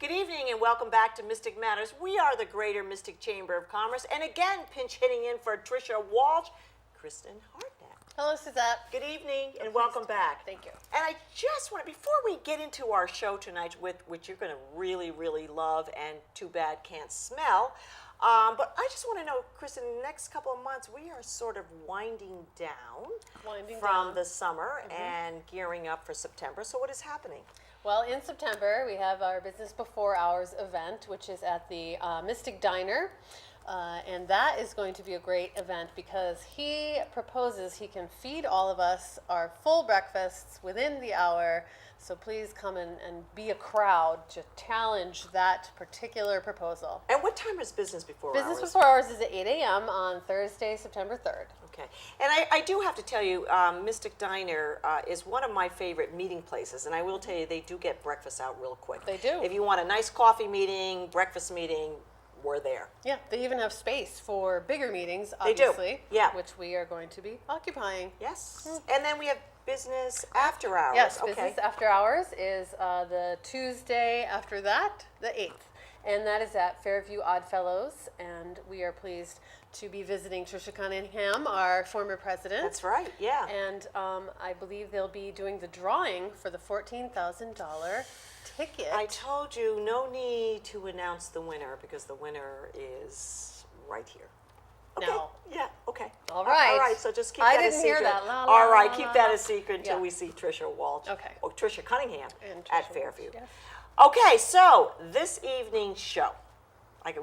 Good evening and welcome back to Mystic Matters. We are the Greater Mystic Chamber of Commerce, and again, pinch hitting in for Tricia Walsh, Kristin Hartnett. Hello, Susette. Good evening and welcome back. Thank you. And I just want to, before we get into our show tonight, which you're going to really, really love and too bad can't smell, but I just want to know, Kristin, in the next couple of months, we are sort of winding down from the summer and gearing up for September. So what is happening? Well, in September, we have our Business Before Hours event, which is at the Mistick Diner. And that is going to be a great event because he proposes he can feed all of us our full breakfasts within the hour. So please come and be a crowd to challenge that particular proposal. And what time is Business Before Hours? Business Before Hours is at 8 a.m. on Thursday, September 3rd. Okay. And I do have to tell you, Mistick Diner is one of my favorite meeting places. And I will tell you, they do get breakfast out real quick. They do. If you want a nice coffee meeting, breakfast meeting, we're there. Yeah, they even have space for bigger meetings, They do. obviously. Yeah. Which we are going to be occupying. Yes. And then we have Business After Hours. Yes, Okay. Business After Hours is the Tuesday after that, the 8th. And that is at Fairview Oddfellows. And we are pleased to be visiting Tricia Cunningham, our former president. That's right, yeah. And I believe they'll be doing the drawing for the $14,000 ticket. I told you, no need to announce the winner because the winner is right here. Okay. No. Yeah, okay. All right. All right, so just keep I that a didn't secret. hear that. La, la, All right, la, keep la, that la. a secret until Yeah. we see Tricia Walsh. Okay. Or Tricia Cunningham And at Tricia Fairview. Walsh, yes. Okay, so this evening's show.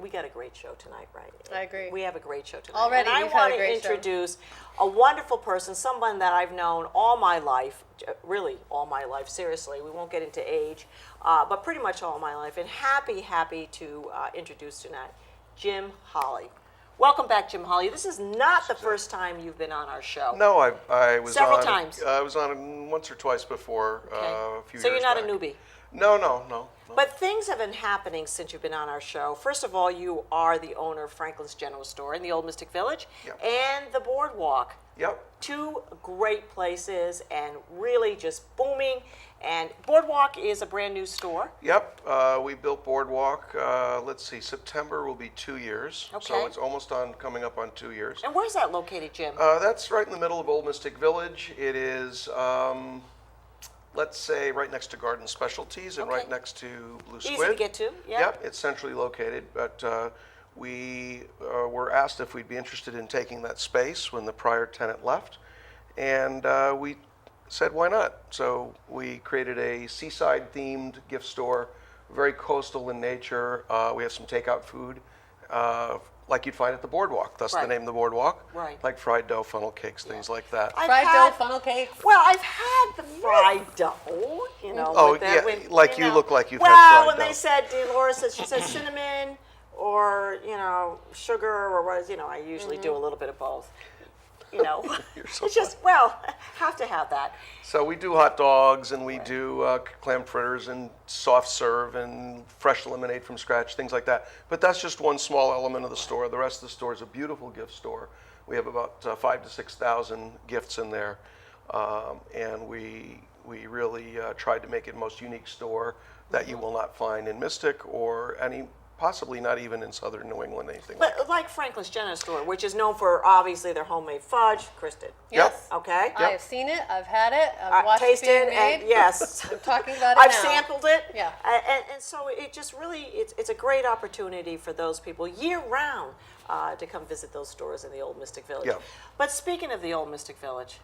We got a great show tonight, right? I agree. We have a great show tonight. Already, and we've I had want a to great show. introduce a wonderful person, someone that I've known all my life, really all my life, seriously. We won't get into age, but pretty much all my life. And happy to introduce tonight Jim Holley. Welcome back, Jim Holley. This is not the first time you've been on our show. No, I was Several on, times. I was on once or twice before, Okay. a few So years you're not back. a newbie. No. But things have been happening since you've been on our show. First of all, you are the owner of Franklin's General Store in the Old Mystic Village Yep. and the Boardwalk. Yep. Two great places and really just booming. And Boardwalk is a brand new store. Yep. We built Boardwalk. Let's see, September will be 2 years. Okay. So it's almost coming up on 2 years. And where's that located, Jim? That's right in the middle of Old Mystic Village. It is, let's say, right next to Garden Specialties and Okay. right next to Blue Squid. Easy to get to, yeah. Yep, it's centrally located, but we were asked if we'd be interested in taking that space when the prior tenant left, and we said, why not? So we created a seaside-themed gift store, very coastal in nature. We have some takeout food, like you'd find at the Boardwalk, thus Right. the name of the Boardwalk. Right. Like fried dough, funnel cakes, things like that. Fried dough, funnel cakes. Well, I've had the fried dough, you know. Oh, with that, yeah, with, like you know. look like you've had Well, fried when dough. they said, Dolores said, she said cinnamon or, sugar or what, I usually do a little bit of both. You're so It's just, have to have that. So we do hot dogs and we do clam fritters and soft serve and fresh lemonade from scratch, things like that. But that's just one small element of the store. The rest of the store is a beautiful gift store. We have about 5,000 to 6,000 gifts in there, and we really tried to make it the most unique store that you will not find in Mistick or possibly not even in southern New England, anything like that. But like Franklin's Jenna store, which is known for obviously their homemade fudge, Kristin. Yes. Okay? I have seen it. I've had it. I've watched it Tasted being made. and yes. I'm talking about it I've now. sampled it. Yeah. And so it just really, it's a great opportunity for those people year round to come visit those stores in the Old Mystic Village. Yeah. But speaking of the Old Mystic Village,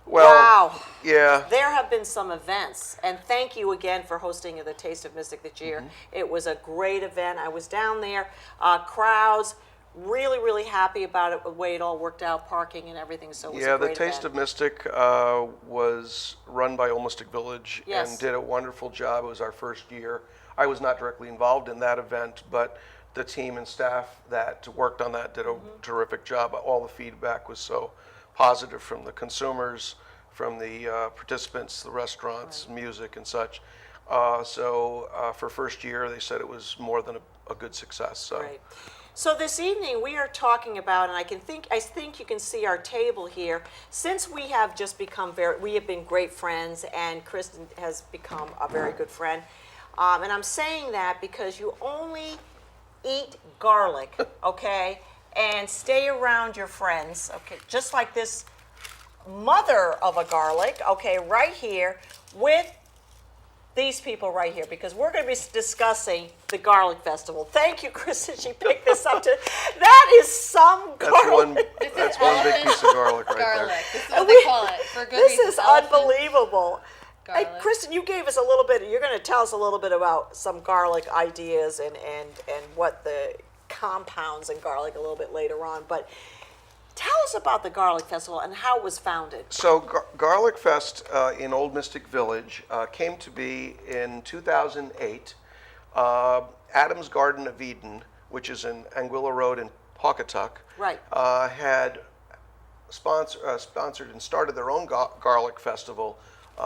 Well, wow. yeah. There have been some events, and thank you again for hosting the Taste of Mystic this year. Mm-hmm. It was a great event. I was down there, crowds, really happy about it, the way it all worked out, parking and everything, so it was Yeah, a the great Taste event. of Mystic was run by Old Mystic Village Yes. and did a wonderful job. It was our first year. I was not directly involved in that event, but the team and staff that worked on that did a terrific job. All the feedback was so positive from the consumers, from the participants, the restaurants, music and such. So for first year, they said it was more than a good success. So. Right. So this evening we are talking about, and I think you can see our table here. Since we have just become we have been great friends, and Kristin has become a very good friend. And I'm saying that because you only eat garlic, okay, and stay around your friends, okay, just like this mother of a garlic, okay, right here with these people right here, because we're going to be discussing the garlic festival. Thank you, Kristin. She picked this up to. That is some garlic. That's one big piece of garlic right Garlic. there. This is what they call it. For good This reason. is Elephant unbelievable. Hey, garlic. Kristin, you gave us a little bit. You're going to tell us a little bit about some garlic ideas and what the compounds in garlic a little bit later on. But tell us about the Garlic Festival and how it was founded. So Garlic Fest in Old Mystic Village came to be in 2008. Adam's Garden of Eden, which is in Anguilla Road in Pawcatuck, Right. had sponsored and started their own garlic festival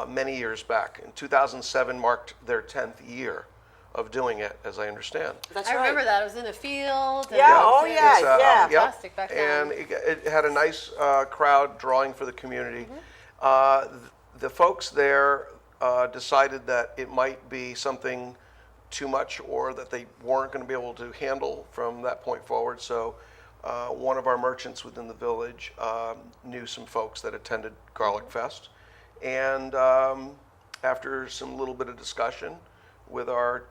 many years back. In 2007 marked their 10th year of doing it, as I understand. That's I right. remember that. It was in a field. and Yeah, it was- oh, it yeah, was yeah. Fantastic back And then. it had a nice crowd drawing for the community. The folks there decided that it might be something too much or that they weren't going to be able to handle from that point forward. So one of our merchants within the village knew some folks that attended Garlic Fest. And after some little bit of discussion with our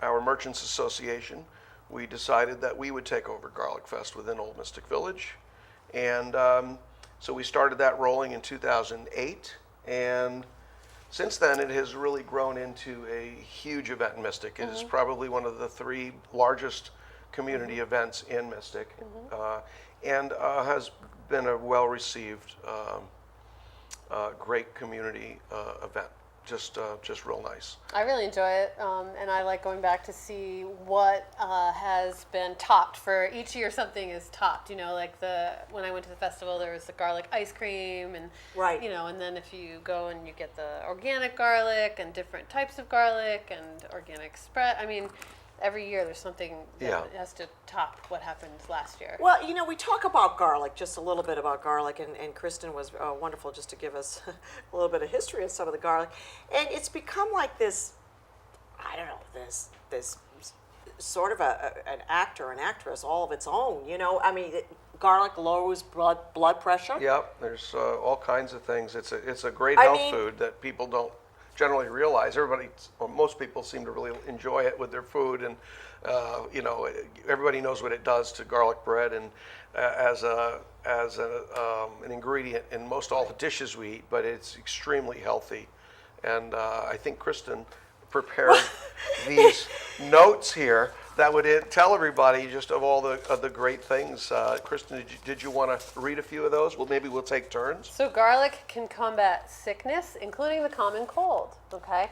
Merchants Association, we decided that we would take over Garlic Fest within Old Mystic Village. And so we started that rolling in 2008. And since then, it has really grown into a huge event in Mystic. It is probably one of the 3 largest community events in Mystic, and has been a well-received, great community event. Just real nice. I really enjoy it, and I like going back to see what has been topped. For each year, something is topped. You know, like when I went to the festival, there was the garlic ice cream, and Right. you know, and then if you go and you get the organic garlic and different types of garlic and organic spread. I mean, every year there's something that Yeah. has to top what happened last year. Well, you know, we talk about garlic, just a little bit about garlic, and Kristin was wonderful just to give us a little bit of history of some of the garlic. And it's become like this, I don't know, this sort of an actor, an actress, all of its own, you know? I mean, garlic lowers blood pressure. Yep, there's all kinds of things. It's a great I health mean- food that people don't generally realize. Most people seem to really enjoy it with their food, and you know, everybody knows what it does to garlic bread, and as an ingredient in most all the dishes we eat. But it's extremely healthy, and I think Kristin prepared these notes here that would tell everybody just of all the great things. Kristin, did you want to read a few of those? Well, maybe we'll take turns. So garlic can combat sickness, including the common cold, okay?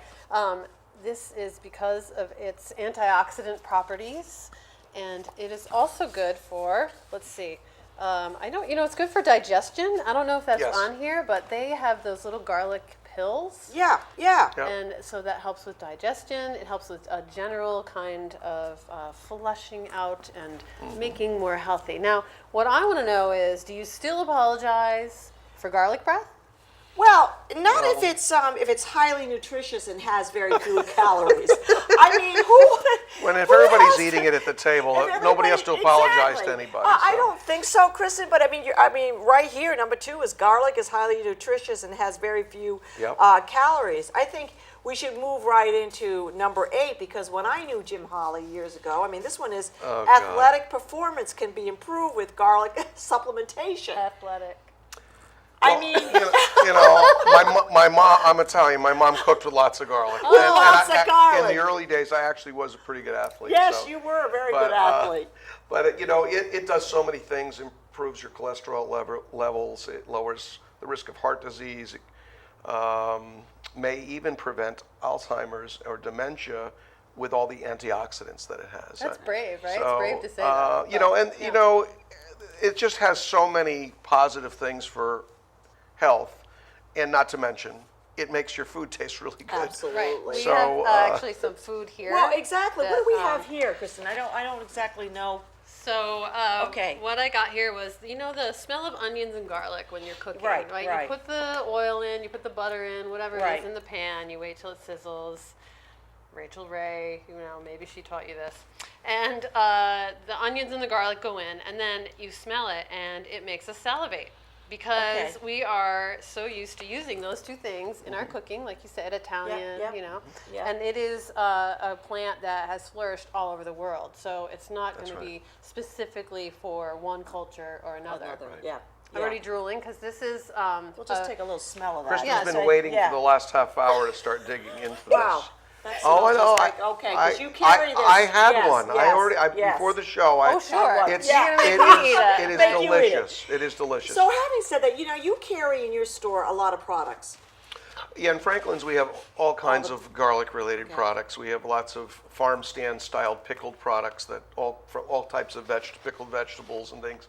This is because of its antioxidant properties, and it is also good for, let's see, I know, you know, it's good for digestion. I don't know if that's Yes. on here, but they have those little garlic pills. Yeah, yeah. Yeah. And so that helps with digestion. It helps with a general kind of flushing out and making more healthy. Now, what I want to know is, do you still apologize for garlic breath? Well, not if it's highly nutritious and has very few calories. I mean, If who everybody's has to- eating it at the table, if nobody has to everybody- apologize exactly. to anybody. I so. don't think so, Kristin. But I mean, right here, number 2 is garlic is highly nutritious and has very few Yep. calories. I think we should move right into number 8, because when I knew Jim Holley years ago, I mean, this one is Oh, God. athletic performance can be improved with garlic supplementation. Athletic. I mean, You know, my mom, I'm Italian, my mom cooked with lots of garlic. lots of garlic. In the early days, I actually was a pretty good athlete. yes, so. you were a very But, good athlete. But you know, it does so many things. Improves your cholesterol levels. It lowers the risk of heart disease. It may even prevent Alzheimer's or dementia with all the antioxidants that it has. That's brave, right? It's So, brave to say that. you know, but, and yeah. you know, it just has so many positive things for health, and not to mention, it makes your food taste really good. Absolutely. Right. We So, have actually some food here. Well, exactly. What do we that, have here, Kristin? I don't exactly know. So Okay. what I got here was, the smell of onions and garlic when you're cooking, Right. You put the oil in, you put the butter in, whatever it Right. is in the pan, you wait till it sizzles. Rachel Ray, maybe she taught you this. And the onions and the garlic go in, and then you smell it, and it makes us salivate. Because Okay. we are so used to using those two things in our cooking, like you said, Italian, yep. Yeah. And it is a plant that has flourished all over the world. So it's not going to be specifically for one culture or another. Yeah. I'm already drooling because this is. We'll just take a little smell of that. Kristen's been waiting for the last half hour to start digging into Wow. this. That Oh, I smells know. just like, okay, because you carry this. I had Yes, one. yes, Before the show. Oh, sure. It's Yeah. it is Make you eat it. delicious. It is delicious. So having said that, you carry in your store a lot of products. Yeah, in Franklin's we have all kinds of garlic-related products. We have lots of farm stand-styled pickled products for all types of pickled vegetables and things.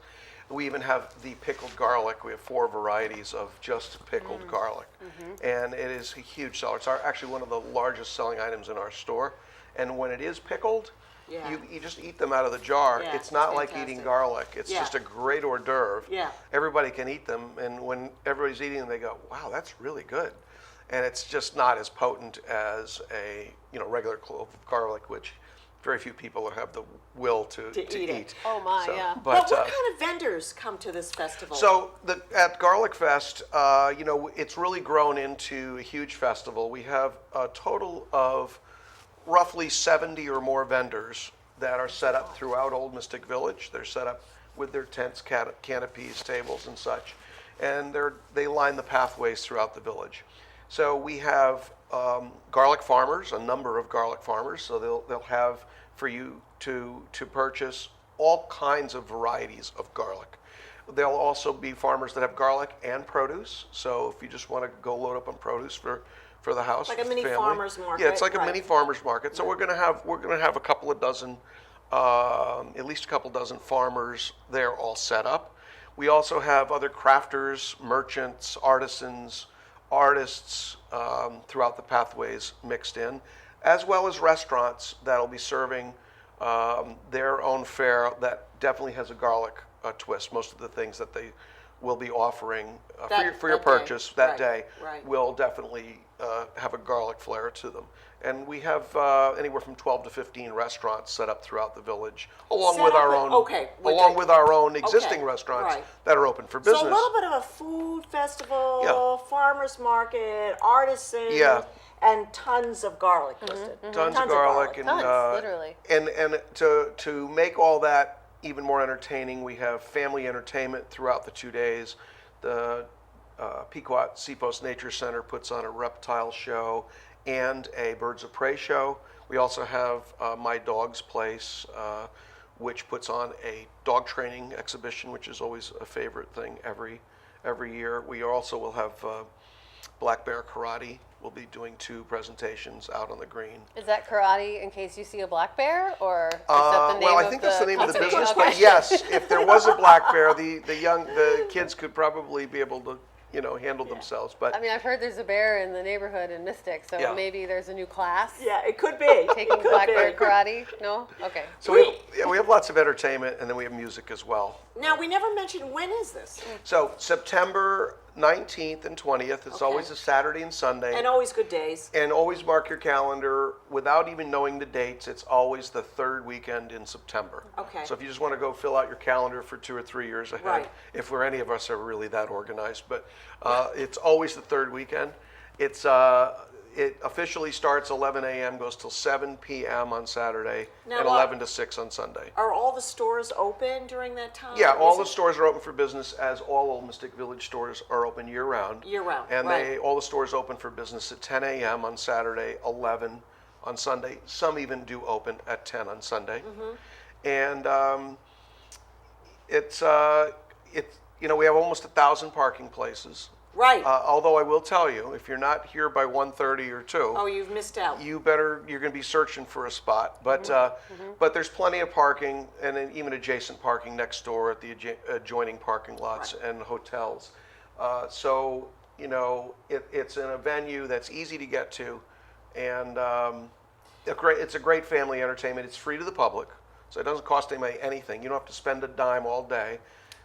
We even have the pickled garlic. We have 4 varieties of just pickled garlic, and it is a huge seller. It's actually one of the largest selling items in our store. And when it is pickled, you just eat them out of the jar. Yeah, it's not it's like fantastic. eating garlic. It's Yeah. just a great hors d'oeuvre. Yeah. Everybody can eat them, and when everybody's eating them, they go, "Wow, that's really good." And it's just not as potent as a regular clove of garlic, which very few people have the will to eat it. Oh my, yeah. But what kind of vendors come to this festival? So at Garlic Fest, it's really grown into a huge festival. We have a total of roughly 70 or more vendors that are set up throughout Old Mistick Village. They're set up with their tents, canopies, tables, and such, and they line the pathways throughout the village. So we have garlic farmers, a number of garlic farmers. So they'll have for you to purchase all kinds of varieties of garlic. There'll also be farmers that have garlic and produce. So if you just want to go load up on produce for the house, Like a with the mini family. farmer's market, Yeah, it's like a right. mini farmer's market. So we're gonna have a couple of dozen, at least a couple dozen farmers there all set up. We also have other crafters, merchants, artisans, artists throughout the pathways mixed in, as well as restaurants that'll be serving their own fare that definitely has a garlic twist. Most of the things that they will be offering for your that day. purchase that Right, day right. will definitely have a garlic flair to them. And we have anywhere from 12 to 15 restaurants set up throughout the village, along Set with up our with- own, okay, with along the- with our own existing okay, restaurants right. that are open for business. So a little bit of a food festival, Yeah. farmer's market, artisan, Yeah. and tons of garlic, Kristen. Tons of garlic, and Tons, literally. and to make all that even more entertaining, we have family entertainment throughout the 2 days. The Pequot Seapost Nature Center puts on a reptile show and a birds of prey show. We also have My Dog's Place, which puts on a dog training exhibition, which is always a favorite thing every year. We also will have Black Bear Karate. We'll be doing 2 presentations out on the green. Is that karate in case you see a black bear, or is that the name Well, I of think the that's the name of the company? business, Okay. but yes, if there was a black bear, the kids could probably be able to, handle themselves. But I mean, I've heard there's a bear in the neighborhood in Mistick, so Yeah. maybe there's a new class Yeah, it could be. taking It could black be. bear karate. No? Okay. so we have lots of entertainment, and then we have music as well. Now, we never mentioned when is this? So September 19th and 20th. It's Okay. always a Saturday and Sunday. And always good days. And always mark your calendar without even knowing the dates. It's always the 3rd weekend in September. Okay. So if you just want to go fill out your calendar for 2 or 3 years ahead, Right. if any of us are really that organized, but it's always the 3rd weekend. It officially starts 11 a.m., goes till 7 p.m. on Saturday, Now, and what- 11 to 6 on Sunday. Are all the stores open during that time? Yeah, all Is the it- stores are open for business, as all Old Mistick Village stores are open year-round. Year-round, And right. all the stores open for business at 10 a.m. on Saturday, 11 on Sunday. Some even do open at 10 on Sunday. Mm-hmm. And we have almost 1,000 parking places. Right. Although I will tell you, if you're not here by 1:30 or 2, Oh, you've missed out. you're going to be searching for a spot. But but there's plenty of parking, and then even adjacent parking next door at the adjoining parking lots and hotels. So it's in a venue that's easy to get to, and it's a great family entertainment. It's free to the public, So it doesn't cost anybody anything. You don't have to spend a dime all day.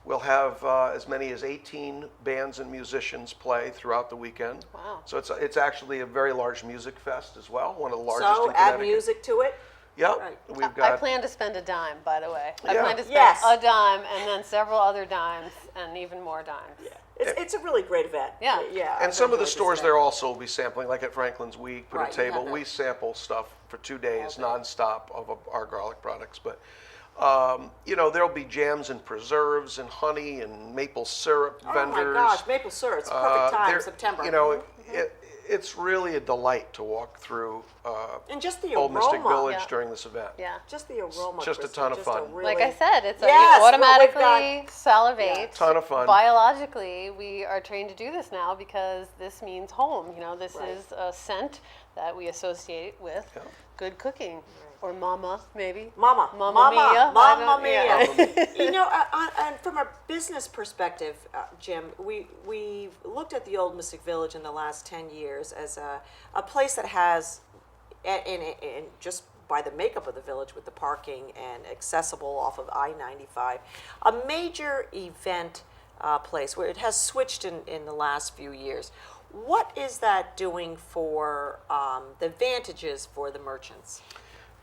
We'll have as many as 18 bands and musicians play throughout the weekend. Wow. So it's actually a very large music fest as well, one of the largest So in add Connecticut. music to it. Yep. Right. We've I got plan to spend a dime, by the way. I Yeah. plan to spend Yes. a dime and then several other dimes and even more dimes. Yeah. It's a really great event. Yeah. Yeah. and I've some of the enjoyed this stores event. there also will be sampling, like at Franklin's Week, put Right, a you have table. that. We sample stuff for 2 days All day. nonstop of our garlic products. But there'll be jams and preserves and honey and maple syrup Oh vendors. my gosh, maple syrup. It's a perfect time, They're- September. It's really a delight to walk through And just the Old Mystic aroma. Village Yeah. during this event. Yeah. Just the aroma. Just a Kristen, ton of just a fun. really- Like I said, it's Yes, you well, we've automatically got- salivate. Yeah. Ton of fun. Biologically, we are trained to do this now because this means home. This Right. is a scent that we associate with Yeah. good cooking. Or mama, maybe. Mama, Mamma mama, mia. Mamma I don't- mia. And from a business perspective, Jim, we looked at the Old Mystic Village in the last 10 years as a place that has, in just by the makeup of the village with the parking and accessible off of I-95, a major event place where it has switched in the last few years. What is that doing for the advantages for the merchants?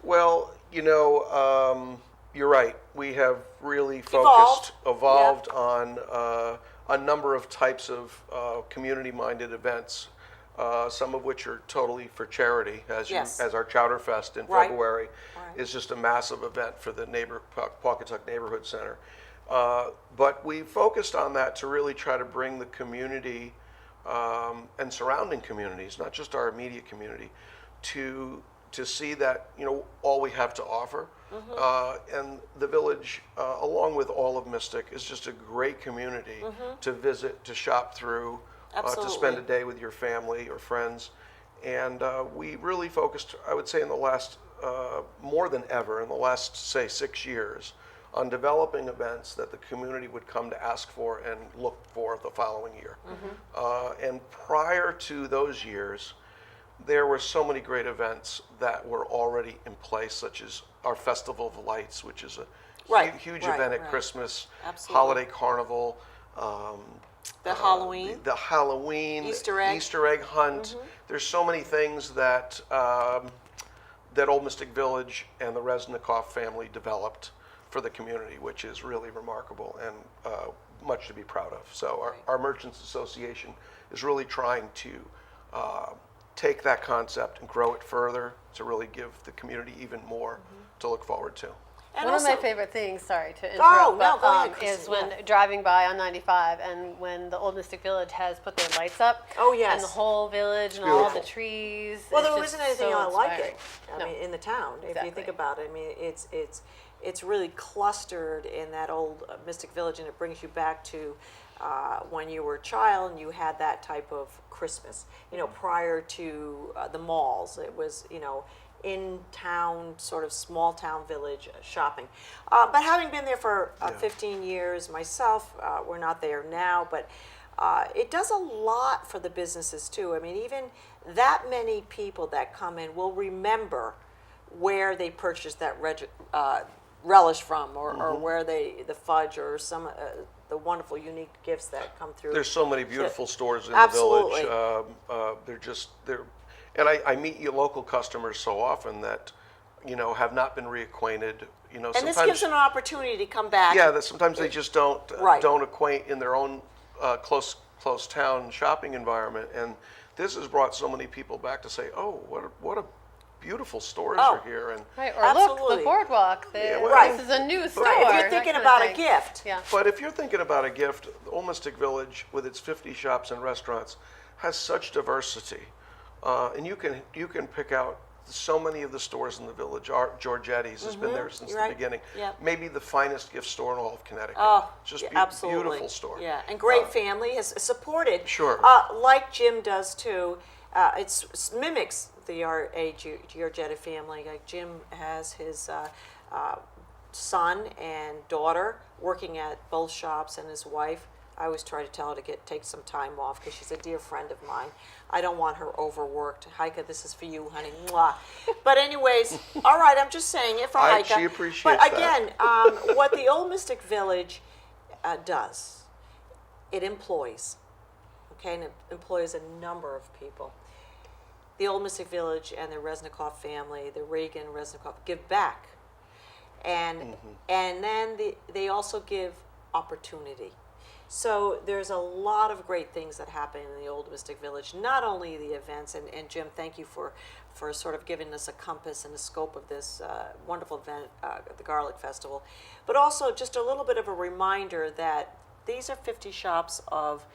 Well, you're right. We have really evolved on a number of types of community-minded events, some of which are totally for charity, Yes. as our Chowder Fest in Right. February Right. is just a massive event for the Pawcatuck Neighborhood Center. But we focused on that to really try to bring the community and surrounding communities, not just our immediate community, to see that all we have to offer. And the village, along with all of Mistick, is just a great community to visit, to shop through, to spend Absolutely. a day with your family or friends. And we really focused, I would say, in the last, more than ever, in the last, say, 6 years, on developing events that the community would come to ask for and look for the following year. And prior to those years, there were so many great events that were already in place, such as our Festival of Lights, which is a Right, huge right, event at right. Christmas, Absolutely. holiday carnival, The Halloween. the Halloween, Easter egg. Easter egg hunt. There's so many things that that Old Mystic Village and the Resnikoff family developed for the community, which is really remarkable and much to be proud of. So our Merchants Association is really trying to take that concept and grow it further to really give the community even more to look forward to. And One of my also- favorite things, sorry to interrupt, no, but, go ahead, is Kristin, when yeah. driving by on 95 and when the Old Mystic Village has put their lights up. Oh, yes. And the whole village and all beautiful. the trees. Well, it's there just isn't anything so like inspiring. it. I No. mean, in the town, if you Exactly. think about it, I mean, it's really clustered in that old Mystic Village, and it brings you back to when you were a child and you had that type of Christmas. Prior to the malls, it was in town, sort of small town village shopping. But having been there for 15 years myself, we're not there now, but it does a lot for the businesses too. I mean, even that many people that come in will remember where they purchased that relish from, or where the fudge, or some the wonderful unique gifts that come through. There's so many beautiful stores in Absolutely. the village. And I meet you local customers so often that have not been reacquainted. And this gives them an opportunity to come back. Yeah, that sometimes they just don't Right. don't acquaint in their own close town shopping environment, and this has brought so many people back to say, "Oh, what a beautiful stores Oh. are here!" And Right, or look, Absolutely. the Boardwalk. well, Right. This is a new store. Right, if you're that thinking kind of about a thing. gift. Yeah. but if you're thinking about a gift, the Old Mystic Village with its 50 shops and restaurants has such diversity, and you can pick out so many of the stores in the village. Giorgetti's has been there since the Right. beginning. Yep. Maybe the finest gift store in all of Connecticut. Oh, just yeah, absolutely. beautiful store. Yeah, and great family has supported. Sure. Like Jim does too. It mimics the R.A. Giorgetti family. Like Jim has his son and daughter working at both shops, and his wife I always try to tell her to take some time off because she's a dear friend of mine. I don't want her overworked. Heike, this is for you, honey. Mwah. But anyways, all right, I'm just saying it for Heike. She appreciates but that. again, what the Old Mystic Village does, it employs, okay, and it employs a number of people. The Old Mystic Village and the Resnikoff family, the Reagan Resnikoff, give back. And then they also give opportunity. So there's a lot of great things that happen in the Old Mystic Village, not only the events, and Jim, thank you for sort of giving us a compass and a scope of this wonderful event, the Garlic Festival, but also just a little bit of a reminder that these are 50 shops of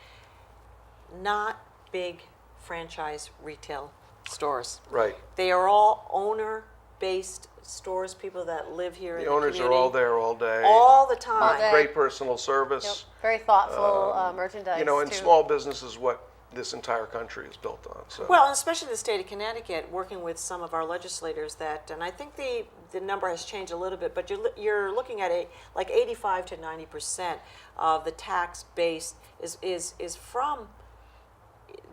not big franchise retail stores. Right. They are all owner-based stores, people that live here in The the owners community. are all there all day. All the time. All day. Great personal service. Yep. Very thoughtful merchandise. You know, and too. small business is what this entire country is built on. So. Well, and especially the state of Connecticut, working with some of our legislators that, and I think the number has changed a little bit, but you're looking at like 85 to 90% of the tax base is from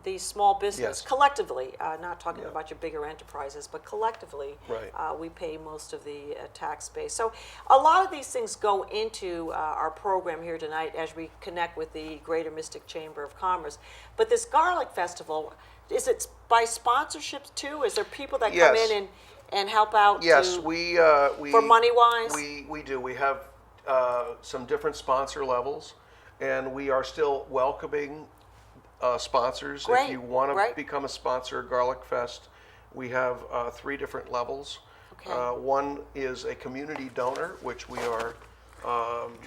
the small business Yes. collectively, not talking Yeah. about your bigger enterprises, but collectively, Right. we pay most of the tax base. So a lot of these things go into our program here tonight as we connect with the Greater Mystic Chamber of Commerce. But this Garlic Festival, is it by sponsorships too? Is there people that come Yes. in and help out? Yes, to, we for money-wise? we do. We have some different sponsor levels, and we are still welcoming sponsors. Great, If you want to right. become a sponsor of Garlic Fest, we have 3 different levels. Okay. One is a community donor, which we are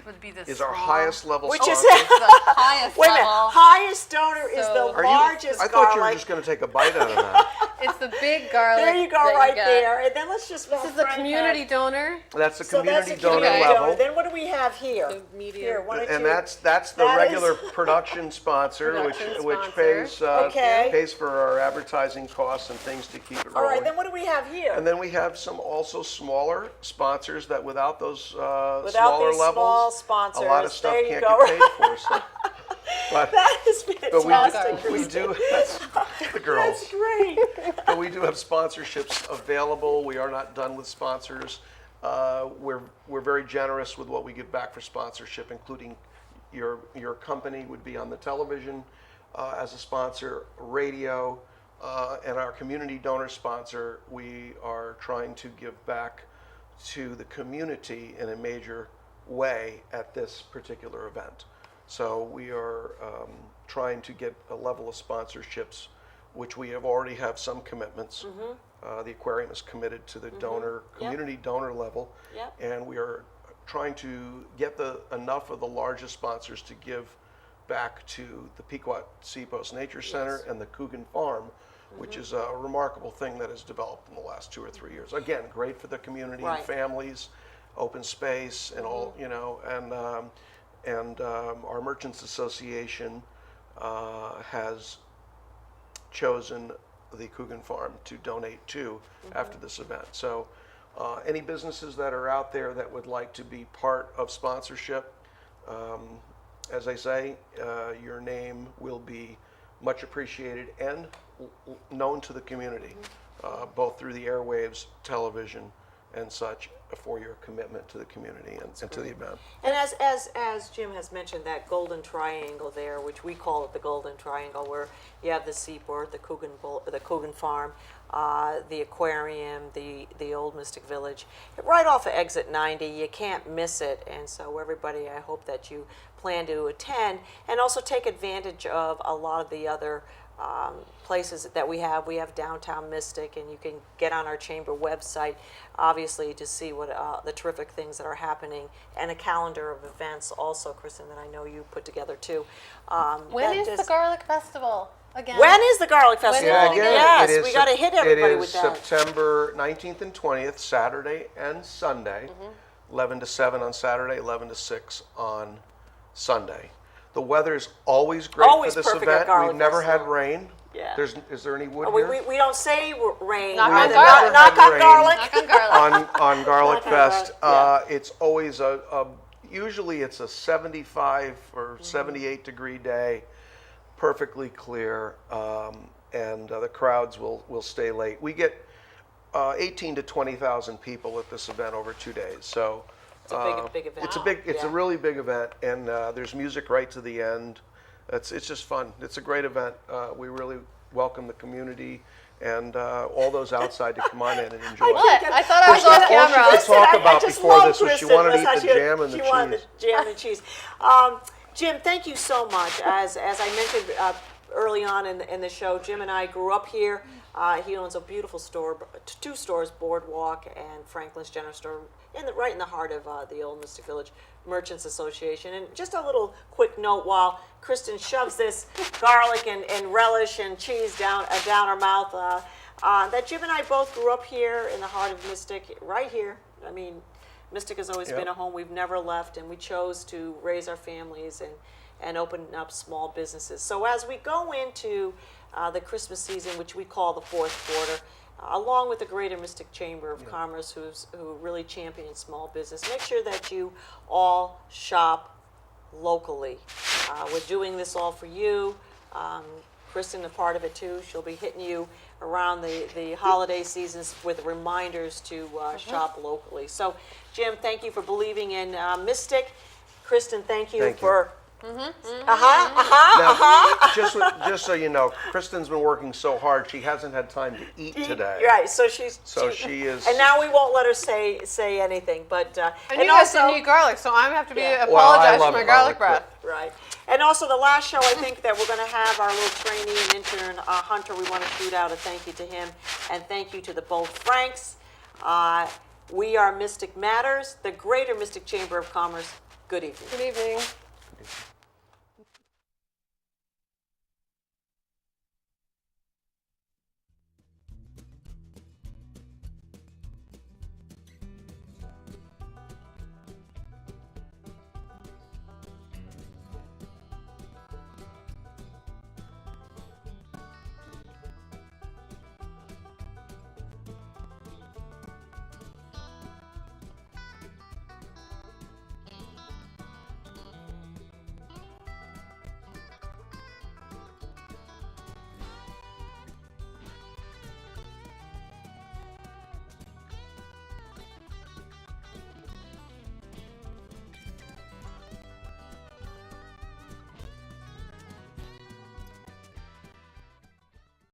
would be the is our small- highest level Which sponsor. is the highest Wait a minute, level. highest donor is So- the Are largest I thought you were garlic. just going to take a bite out of that. It's the big garlic. There you go, that right get. there. And then let's just. This is the community donor. That's the So that's community the donor community level. donor. Then what do we have here? The medium. Here, why don't And you- that's the that regular is- production sponsor, Production which sponsor. pays Okay. pays for our advertising costs and things to keep it All rolling. right, then what do we have here? And then we have some also smaller sponsors that without those Without smaller these levels, small a lot of sponsors, stuff there you can't go. get paid for. So. But, That is but fantastic. we do that's the girls. That's great. But we do have sponsorships available. We are not done with sponsors. We're very generous with what we give back for sponsorship, including your company would be on the television as a sponsor, radio, and our community donor sponsor. We are trying to give back to the community in a major way at this particular event. So we are trying to get a level of sponsorships, which we already have some commitments. The aquarium is committed to the donor, community donor level. Yep. And we are trying to get enough of the largest sponsors to give back to the Pequot Seapost Nature Center and the Coogan Farm, which is a remarkable thing that has developed in the last 2 or 3 years. Again, great for the community Right. and families, open space and all, you know, and our Merchants Association has chosen the Coogan Farm to donate to after this event. So any businesses that are out there that would like to be part of sponsorship, as I say, your name will be much appreciated and known to the community, both through the airwaves, television, and such, for your commitment to the community and to the event. And as Jim has mentioned, that golden triangle there, which we call it the golden triangle, where you have the seaport, the Coogan Farm, the aquarium, the Old Mystic Village, right off of exit 90. You can't miss it. And so everybody, I hope that you plan to attend and also take advantage of a lot of the other places that we have. We have downtown Mistick, and you can get on our chamber website, obviously, to see what the terrific things that are happening, and a calendar of events also, Kristin, that I know you put together too. When is the Garlic Festival again? When is the Garlic Festival? Yeah, again, Yes, we got to hit everybody with that. It is September 19th and 20th, Saturday and Sunday, 11 to 7 on Saturday, 11 to 6 on Sunday. The weather's always great Always for this perfect at event. Garlic We've never had Festival. rain. Yeah. Is there any wood Oh, here? we don't say rain. Knock rather on garlic. knock on Rain. garlic. Knock on garlic. on Garlic Okay, Fest. yeah. It's always usually it's a 75 or 78 degree day, perfectly clear, and the crowds will stay late. We get 18 to 20,000 people at this event over 2 days. So It's a big event. it's a really big event, and there's music right to the end. It's just fun. It's a great event. We really welcome the community and all those outside to come on in and enjoy it. What? I thought I was off camera. All she could talk about just before love this was she Kristin. wanted to That's eat how the jam and the she wanted cheese. the jam and cheese. Jim, thank you so much. As I mentioned early on in the show, Jim and I grew up here. He owns a beautiful store, 2 stores, Boardwalk and Franklin's General Store, right in the heart of the old Mistick Village Merchants Association. And just a little quick note while Kristin shoves this garlic and relish and cheese down her mouth, that Jim and I both grew up here in the heart of Mistick, right here. I mean, Mistick has always been a home we've never left, and we chose to raise our families and open up small businesses. So as we go into the Christmas season, which we call the 4th quarter, along with the Greater Mistick Chamber of Commerce, who really champions small business, make sure that you all shop locally. We're doing this all for you. Kristin, a part of it too. She'll be hitting you around the holiday seasons with reminders to shop locally. So, Jim, thank you for believing in Mistick. Kristin, thank you for. Just so you know, Kristin's been working so hard, she hasn't had time to eat today. Right, so she is. And now we won't let her say anything, but And you guys didn't eat garlic, so I'm have to be Well, I apologize love for my garlic garlic, breath. right. And also the last show, I think that we're going to have our little trainee and intern, Hunter. We want to shoot out a thank you to him, and thank you to the both Franks. We are Mistick Matters, the Greater Mistick Chamber of Commerce. Good evening. Good evening.